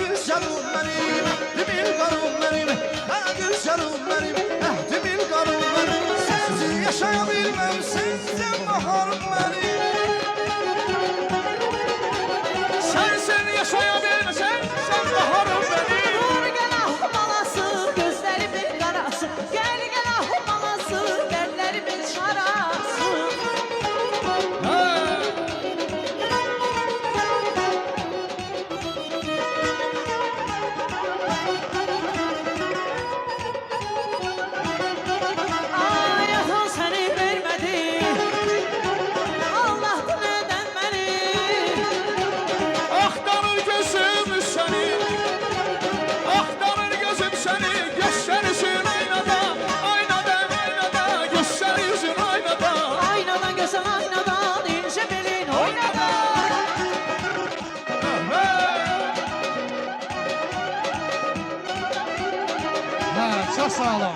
güzelim benim, ehdimin karım benim, güzelim benim, ehdimin karım benim. Sensiz yaşayabilmem, sensin baharım benim. Sensin yaşayabilmem, sensin baharım benim. Dur gel ahım alası, gözlerimin karası. Gel gel ahım alası, dertlerimin şarası. Hayatım seni vermedi, Allah'tan eden beni. Axtarır gözüm seni, axtarır gözüm seni. Gösterirsin aynada, aynada, aynada. Gösterirsin aynada. Aynadan gözün aynadan, ince belin oynadan. Çok sağ olun.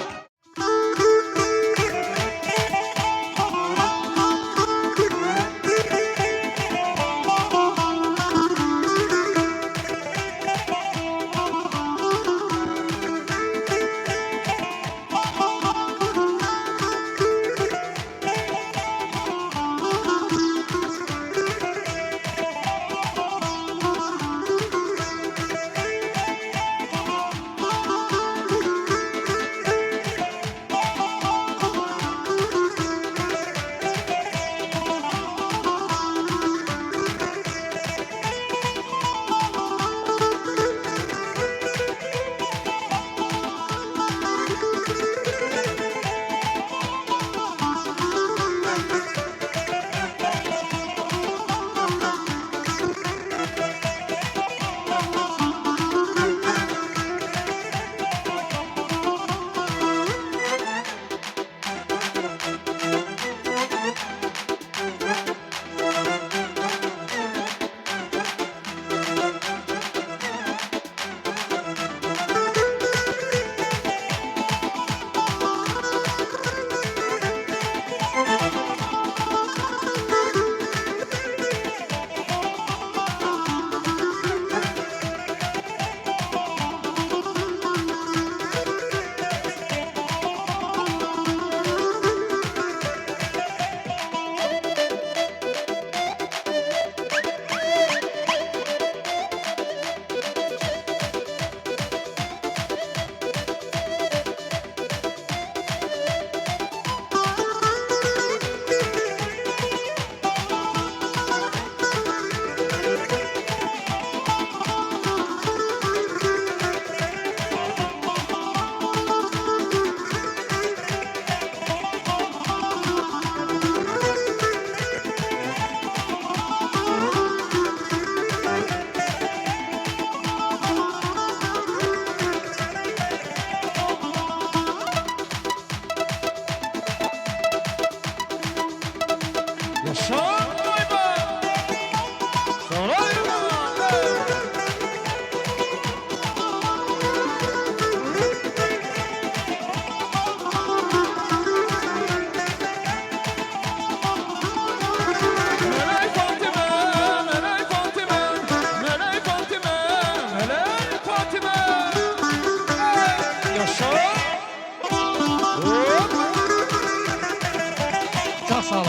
Çok sağ olun.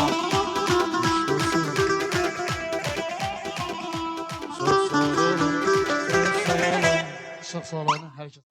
Çok sağ olun. Herkes.